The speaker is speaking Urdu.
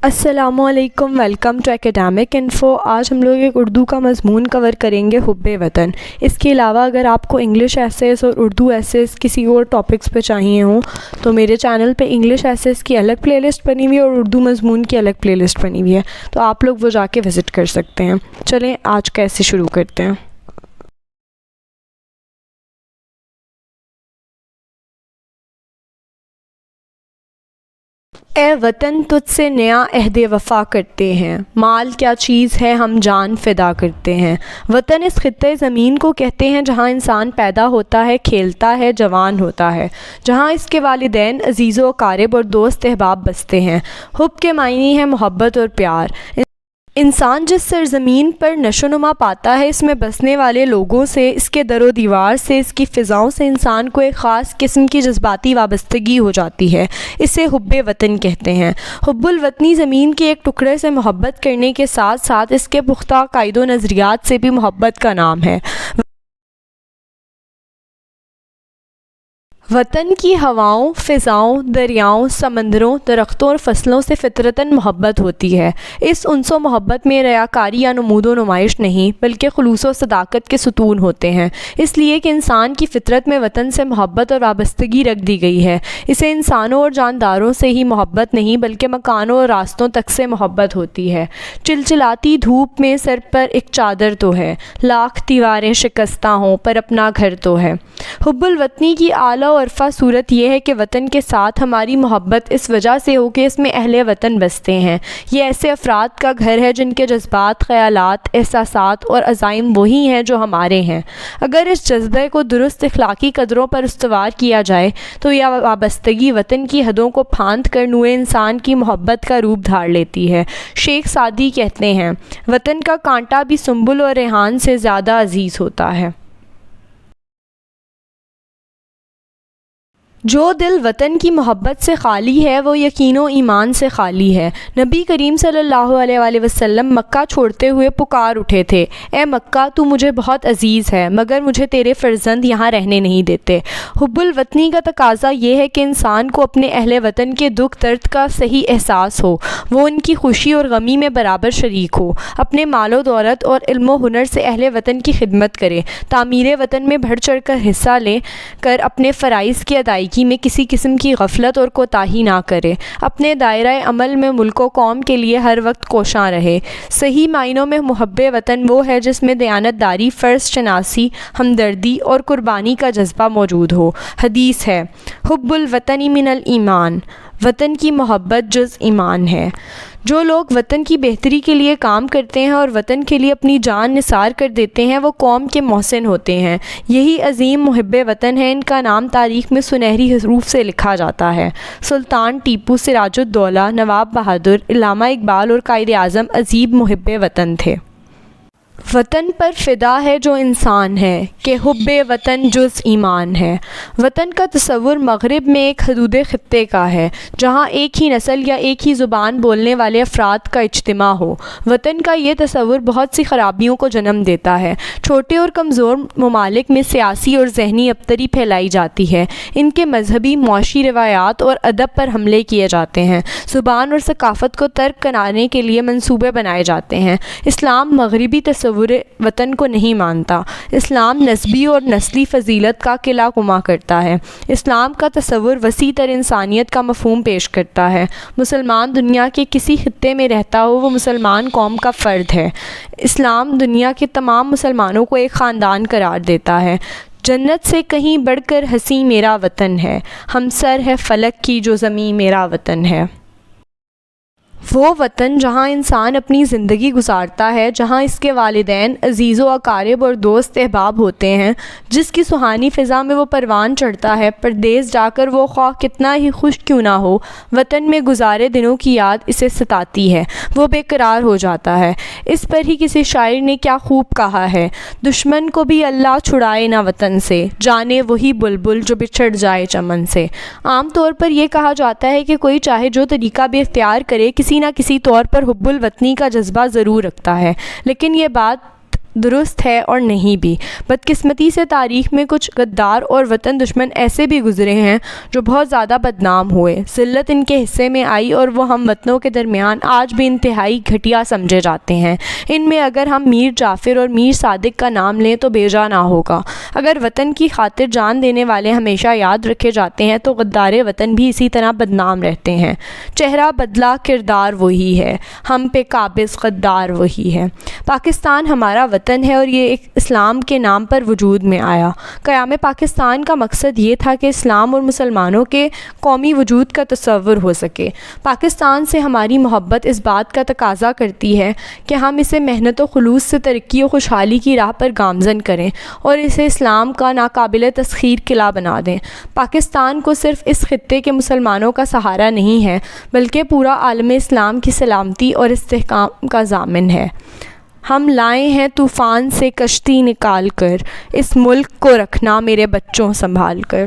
السلام علیکم، ویلکم ٹو اکیڈیمک انفو۔ آج ہم لوگ ایک اردو کا مضمون کور کریں گے، حب وطن۔ اس کے علاوہ اگر آپ کو انگلش ایسیز اور اردو ایسیز کسی اور ٹاپکس پہ چاہیے ہوں تو میرے چینل پہ انگلش ایسیز کی الگ پلے لسٹ بنی ہوئی ہے اور اردو مضمون کی الگ پلے لسٹ بنی ہوئی ہے، تو آپ لوگ وہ جا کے وزٹ کر سکتے ہیں۔ چلیں آج کا ایسے شروع کرتے ہیں۔ اے وطن تجھ سے نیا عہد وفا کرتے ہیں، مال کیا چیز ہے ہم جان فدا کرتے ہیں۔ وطن اس خطے زمین کو کہتے ہیں جہاں انسان پیدا ہوتا ہے، کھیلتا ہے، جوان ہوتا ہے، جہاں اس کے والدین، عزیز و اقارب اور دوست احباب بستے ہیں۔ حب کے معنی ہے محبت اور پیار۔ انسان جس سرزمین پر نشو و نما پاتا ہے، اس میں بسنے والے لوگوں سے، اس کے در و دیوار سے، اس کی فضاؤں سے انسان کو ایک خاص قسم کی جذباتی وابستگی ہو جاتی ہے۔ اسے حب وطن کہتے ہیں۔ حب الوطنی زمین کے ایک ٹکڑے سے محبت کرنے کے ساتھ ساتھ اس کے پختہ عقائد و نظریات سے بھی محبت کا نام ہے۔ وطن کی ہواؤں، فضاؤں، دریاؤں، سمندروں، درختوں اور فصلوں سے فطرتاً محبت ہوتی ہے۔ اس انس و محبت میں ریاکاری یا نمود و نمائش نہیں، بلکہ خلوص و صداقت کے ستون ہوتے ہیں، اس لیے کہ انسان کی فطرت میں وطن سے محبت اور وابستگی رکھ دی گئی ہے۔ اسے انسانوں اور جانداروں سے ہی محبت نہیں بلکہ مکانوں اور راستوں تک سے محبت ہوتی ہے۔ چلچلاتی دھوپ میں سر پر ایک چادر تو ہے، لاکھ دیواریں شکستہ ہوں پر اپنا گھر تو ہے۔ حب الوطنی کی اعلیٰ عرفہ صورت یہ ہے کہ وطن کے ساتھ ہماری محبت اس وجہ سے ہو کہ اس میں اہل وطن بستے ہیں۔ یہ ایسے افراد کا گھر ہے جن کے جذبات، خیالات، احساسات اور عزائم وہی ہیں جو ہمارے ہیں۔ اگر اس جذبے کو درست اخلاقی قدروں پر استوار کیا جائے تو یہ وابستگی وطن کی حدوں کو پھاند کر نوع انسان کی محبت کا روپ دھار لیتی ہے۔ شیخ سعدی کہتے ہیں، وطن کا کانٹا بھی سنبل اور ریحان سے زیادہ عزیز ہوتا ہے۔ جو دل وطن کی محبت سے خالی ہے وہ یقین و ایمان سے خالی ہے۔ نبی کریم صلی اللہ علیہ وآلہ وسلم مکہ چھوڑتے ہوئے پکار اٹھے تھے، اے مکہ تو مجھے بہت عزیز ہے مگر مجھے تیرے فرزند یہاں رہنے نہیں دیتے۔ حب الوطنی کا تقاضا یہ ہے کہ انسان کو اپنے اہل وطن کے دکھ درد کا صحیح احساس ہو، وہ ان کی خوشی اور غمی میں برابر شریک ہو، اپنے مال و دولت اور علم و ہنر سے اہل وطن کی خدمت کرے، تعمیر وطن میں بڑھ چڑھ کر حصہ لے کر اپنے فرائض کی ادائیگی میں کسی قسم کی غفلت اور کوتاہی نہ کرے، اپنے دائرہ عمل میں ملک و قوم کے لیے ہر وقت کوشاں رہے۔ صحیح معنوں میں محب وطن وہ ہے جس میں دیانت داری، فرض شناسی، ہمدردی اور قربانی کا جذبہ موجود ہو۔ حدیث ہے، حب الوطن من الایمان، وطن کی محبت جز ایمان ہے۔ جو لوگ وطن کی بہتری کے لیے کام کرتے ہیں اور وطن کے لیے اپنی جان نثار کر دیتے ہیں وہ قوم کے محسن ہوتے ہیں۔ یہی عظیم محب وطن ہے، ان کا نام تاریخ میں سنہری حروف سے لکھا جاتا ہے۔ سلطان ٹیپو، سراج الدولہ، نواب بہادر، علامہ اقبال اور قائد اعظم عظیم محب وطن تھے۔ وطن پر فدا ہے جو انسان ہے کہ حب وطن جز ایمان ہے۔ وطن کا تصور مغرب میں ایک حدود خطے کا ہے جہاں ایک ہی نسل یا ایک ہی زبان بولنے والے افراد کا اجتماع ہو۔ وطن کا یہ تصور بہت سی خرابیوں کو جنم دیتا ہے۔ چھوٹے اور کمزور ممالک میں سیاسی اور ذہنی ابتری پھیلائی جاتی ہے، ان کے مذہبی، معاشی روایات اور ادب پر حملے کیے جاتے ہیں، زبان اور ثقافت کو ترک کرانے کے لیے منصوبے بنائے جاتے ہیں۔ اسلام مغربی تصور وطن کو نہیں مانتا۔ اسلام نسبی اور نسلی فضیلت کا قلع گما کرتا ہے۔ اسلام کا تصور وسیع تر انسانیت کا مفہوم پیش کرتا ہے۔ مسلمان دنیا کے کسی خطے میں رہتا ہو وہ مسلمان قوم کا فرد ہے۔ اسلام دنیا کے تمام مسلمانوں کو ایک خاندان قرار دیتا ہے۔ جنت سے کہیں بڑھ کر حسین میرا وطن ہے، ہمسر ہے فلک کی جو زمین میرا وطن ہے۔ وہ وطن جہاں انسان اپنی زندگی گزارتا ہے، جہاں اس کے والدین، عزیز و اقارب اور دوست احباب ہوتے ہیں، جس کی سہانی فضا میں وہ پروان چڑھتا ہے، پردیس جا کر وہ خواہ کتنا ہی خوش کیوں نہ ہو، وطن میں گزارے دنوں کی یاد اسے ستاتی ہے، وہ بے قرار ہو جاتا ہے۔ اس پر ہی کسی شاعر نے کیا خوب کہا ہے، دشمن کو بھی اللہ چھڑائے نہ وطن سے، جانے وہی بلبل جو بچھڑ جائے چمن سے۔ عام طور پر یہ کہا جاتا ہے کہ کوئی چاہے جو طریقہ بھی اختیار کرے، کسی نہ کسی طور پر حب الوطنی کا جذبہ ضرور رکھتا ہے، لیکن یہ بات درست ہے اور نہیں بھی۔ بدقسمتی سے تاریخ میں کچھ غدار اور وطن دشمن ایسے بھی گزرے ہیں جو بہت زیادہ بدنام ہوئے، ذلت ان کے حصے میں آئی اور وہ ہم وطنوں کے درمیان آج بھی انتہائی گھٹیا سمجھے جاتے ہیں۔ ان میں اگر ہم میر جعفر اور میر صادق کا نام لیں تو بیجا نہ ہوگا۔ اگر وطن کی خاطر جان دینے والے ہمیشہ یاد رکھے جاتے ہیں تو غدار وطن بھی اسی طرح بدنام رہتے ہیں۔ چہرہ بدلا کردار وہی ہے، ہم پہ قابض غدار وہی ہے۔ پاکستان ہمارا وطن ہے اور یہ ایک اسلام کے نام پر وجود میں آیا۔ قیام پاکستان کا مقصد یہ تھا کہ اسلام اور مسلمانوں کے قومی وجود کا تصور ہو سکے۔ پاکستان سے ہماری محبت اس بات کا تقاضا کرتی ہے کہ ہم اسے محنت و خلوص سے ترقی و خوشحالی کی راہ پر گامزن کریں اور اسے اسلام کا ناقابل تسخیر قلعہ بنا دیں۔ پاکستان کو صرف اس خطے کے مسلمانوں کا سہارا نہیں ہے بلکہ پورا عالم اسلام کی سلامتی اور استحکام کا ضامن ہے۔ ہم لائے ہیں طوفان سے کشتی نکال کر، اس ملک کو رکھنا میرے بچوں سنبھال کر۔